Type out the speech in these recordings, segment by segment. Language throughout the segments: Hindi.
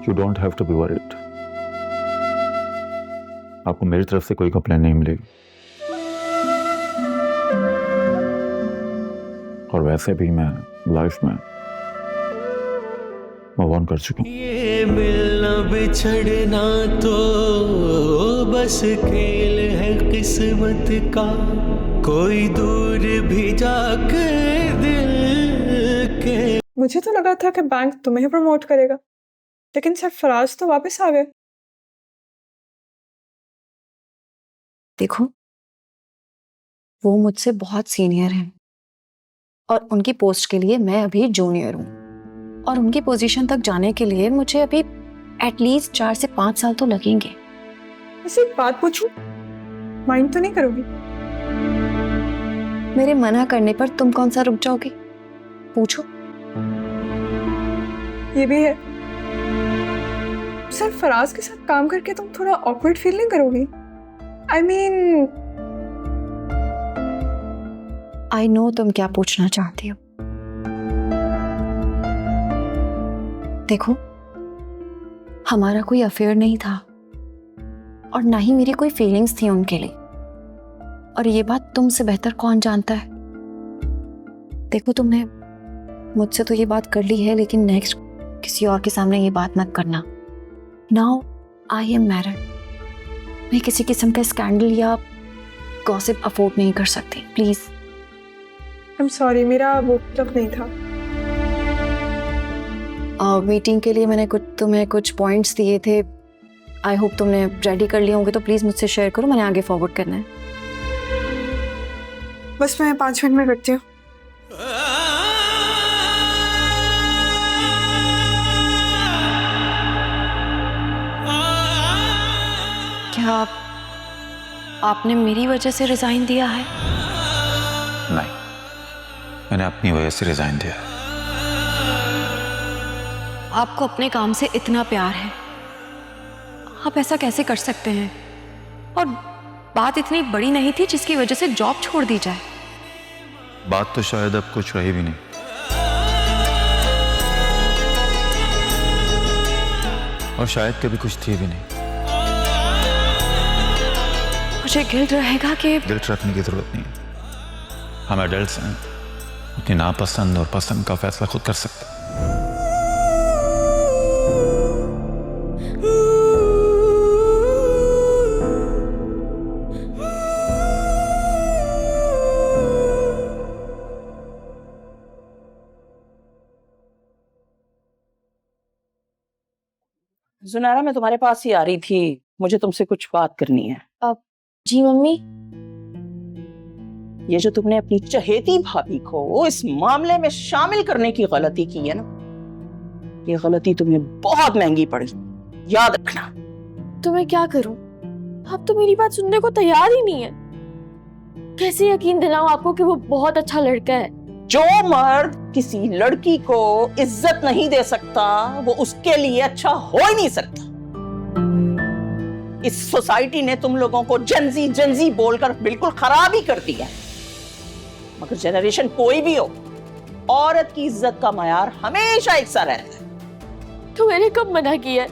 You don't have to be worried. आपको मेरी तरफ से कोई कंप्लेन नहीं मिलेगी। और वैसे भी मैं लाइफ में मूव ऑन कर चुका हूं। ये मिलना बिछड़ना तो बस खेल है किस्मत का, कोई दूर भी जाकर दिल के। मुझे तो लगा था कि बैंक तुम्हें प्रमोट करेगा, लेकिन सरफराज तो वापस आ गए। देखो, वो मुझसे बहुत सीनियर हैं और उनकी पोस्ट के लिए मैं अभी जूनियर हूँ, और उनकी पोजीशन तक जाने के लिए मुझे अभी एटलीस्ट 4 से 5 साल तो लगेंगे। वैसे एक बात पूछूं, माइंड तो नहीं करोगी? मेरे मना करने पर तुम कौन सा रुक जाओगे? पूछो। ये भी है। सरफराज के साथ काम करके तुम थोड़ा ऑकवर्ड फील नहीं करोगी? आई मीन आई नो तुम क्या पूछना चाहती हो। देखो, हमारा कोई अफेयर नहीं था और ना ही मेरी कोई फीलिंग्स थी उनके लिए, और ये बात तुमसे बेहतर कौन जानता है। देखो, तुमने मुझसे तो ये बात कर ली है, लेकिन नेक्स्ट किसी और के सामने ये बात मत करना। Now I am married. मैं किसी किस्म का स्कैंडल या गॉसिप अफोर्ड नहीं कर सकती, प्लीज। आई एम सॉरी, मेरा वो मतलब नहीं था। मीटिंग के लिए मैंने तुम्हें कुछ पॉइंट्स दिए थे। आई होप तुमने रेडी कर लिए होंगे, तो प्लीज मुझसे शेयर करो, मैंने आगे फॉरवर्ड करना है। बस मैं 5 मिनट में करती हूँ। क्या आपने मेरी वजह से रिजाइन दिया है? नहीं, मैंने अपनी वजह से रिजाइन दिया। आपको अपने काम से इतना प्यार है, आप ऐसा कैसे कर सकते हैं? और बात इतनी बड़ी नहीं थी जिसकी वजह से जॉब छोड़ दी जाए। बात तो शायद अब कुछ रही भी नहीं। और शायद कभी कुछ थी भी नहीं। मुझे गिल्ट रहेगा कि गिल्ट रखने की जरूरत नहीं है। हम एडल्ट्स हैं, अपनी नापसंद और पसंद का फैसला खुद कर सकते हैं। जुनैरा, मैं तुम्हारे पास ही आ रही थी, मुझे तुमसे कुछ बात करनी है। जी मम्मी। ये जो तुमने अपनी चहेती भाभी को इस मामले में शामिल करने की गलती की है ना, ये गलती तुम्हें बहुत महंगी पड़ी, याद रखना। तो मैं क्या करूं? आप तो मेरी बात सुनने को तैयार ही नहीं है। कैसे यकीन दिलाऊं आपको कि वो बहुत अच्छा लड़का है? जो मर्द किसी लड़की को इज्जत नहीं दे सकता, वो उसके लिए अच्छा हो ही नहीं सकता। इस सोसाइटी ने तुम लोगों को जनजी बोलकर बिल्कुल खराब ही कर दिया। मगर जनरेशन कोई भी हो, औरत की इज्जत का मयार हमेशा एक सा रहता है। तो मैंने कब मना किया?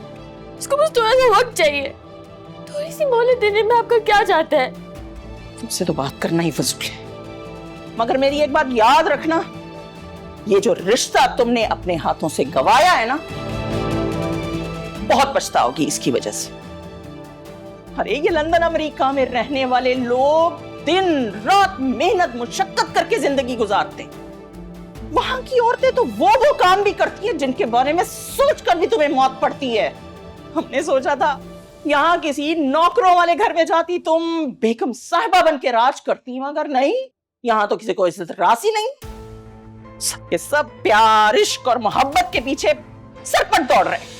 इसको बस थोड़ा सा वक्त चाहिए। थोड़ी सी मोहलत देने में आपका क्या जाता है? तुमसे तो बात करना ही फजूल है। मगर मेरी एक बात याद रखना, ये जो रिश्ता तुमने अपने हाथों से गंवाया है ना, बहुत पछताओगी इसकी वजह से। अरे ये लंदन अमेरिका में रहने वाले लोग दिन रात मेहनत मुशक्कत करके जिंदगी गुजारते हैं। वहां की औरतें तो वो काम भी करती हैं जिनके बारे में सोचकर भी तुम्हें मौत पड़ती है। हमने सोचा था यहाँ किसी नौकरों वाले घर में जाती, तुम बेगम साहिबा बन के राज करती, मगर नहीं, यहाँ तो किसी को इज्जत राशि नहीं। सबके सब प्यार, इश्क और मोहब्बत के पीछे सरपट दौड़ रहे।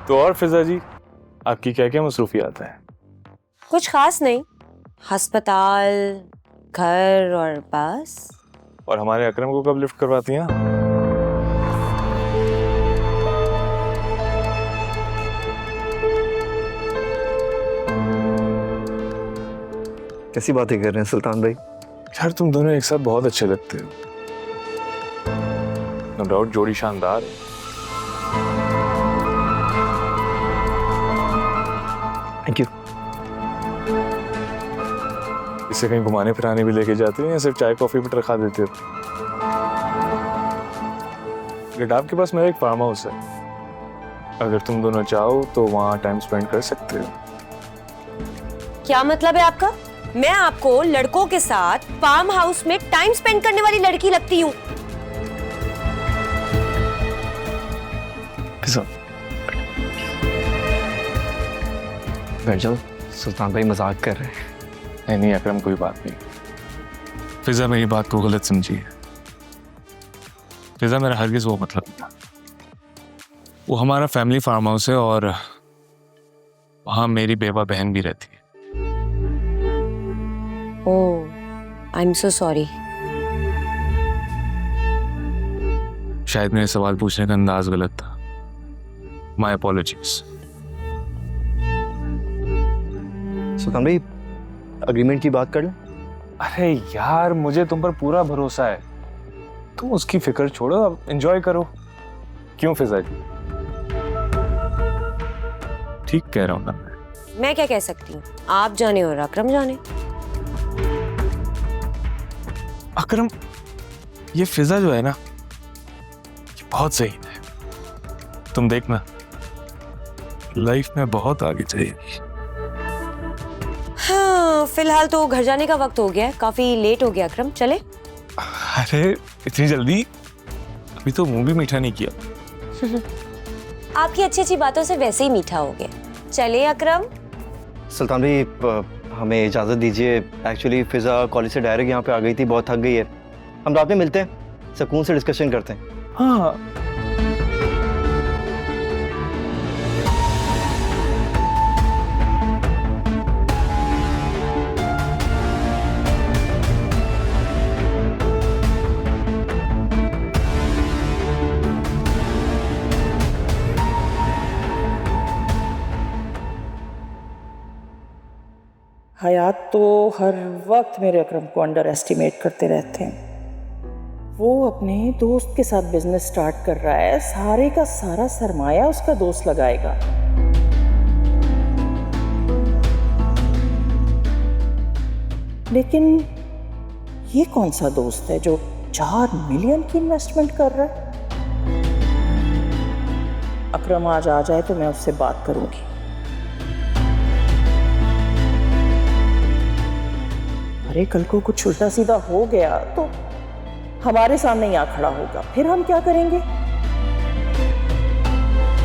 तो और फिजा जी, आपकी क्या क्या मसरूफियात है? कुछ खास नहीं, अस्पताल, घर और बस। और हमारे अकरम को कब लिफ्ट करवाती हैं? कैसी बातें कर रहे हैं सुल्तान भाई? यार तुम दोनों एक साथ बहुत अच्छे लगते हो। नो डाउट जोड़ी शानदार है। Thank you. इसे कहीं घुमाने फिराने भी लेके जाते हो या सिर्फ चाय कॉफी पे रखा देते हो? गिटार के पास मेरा एक फार्म हाउस है, अगर तुम दोनों चाहो तो वहाँ टाइम स्पेंड कर सकते हो। क्या मतलब है आपका? मैं आपको लड़कों के साथ फार्म हाउस में टाइम स्पेंड करने वाली लड़की लगती हूँ? बैठ जाओ, सुल्तान भाई मजाक कर रहे हैं। नहीं अकरम, कोई बात नहीं। फिजा मेरी बात को गलत समझी है। फिजा मेरा हरगिज वो मतलब नहीं था। वो हमारा फैमिली फार्म हाउस है और वहां मेरी बेवा बहन भी रहती है। ओह, आई एम सो सॉरी। शायद मेरे सवाल पूछने का अंदाज गलत था। My apologies. सुल्तान भाई अग्रीमेंट की बात कर लें। अरे यार, मुझे तुम पर पूरा भरोसा है, तुम उसकी फिक्र छोड़ो, अब एंजॉय करो। क्यों फिजा जी? ठीक कह रहा हूं ना मैं क्या कह सकती हूँ? आप जाने और अकरम जाने। अकरम, ये फिजा जो है ना, ये बहुत सही है। तुम देखना, लाइफ में बहुत आगे जाएगी। हाँ, फिलहाल तो घर जाने का वक्त हो गया है, काफी लेट हो गया। अकरम चले? अरे इतनी जल्दी? अभी तो मुंह भी मीठा नहीं किया। आपकी अच्छी अच्छी बातों से वैसे ही मीठा हो गया। चले अकरम? सुल्तान भाई हमें इजाज़त दीजिए। एक्चुअली फिजा कॉलेज से डायरेक्ट यहाँ पे आ गई थी, बहुत थक गई है। हम रात में मिलते हैं, सुकून से डिस्कशन करते हैं। हाँ, हयात तो हर वक्त मेरे अकरम को अंडर एस्टिमेट करते रहते हैं। वो अपने दोस्त के साथ बिजनेस स्टार्ट कर रहा है, सारे का सारा सरमाया उसका दोस्त लगाएगा। लेकिन ये कौन सा दोस्त है जो 4 मिलियन की इन्वेस्टमेंट कर रहा है? अकरम आज आ जाए तो मैं उससे बात करूंगी। अरे कल को कुछ उल्टा सीधा हो गया तो हमारे सामने ही आ खड़ा होगा, फिर हम क्या करेंगे?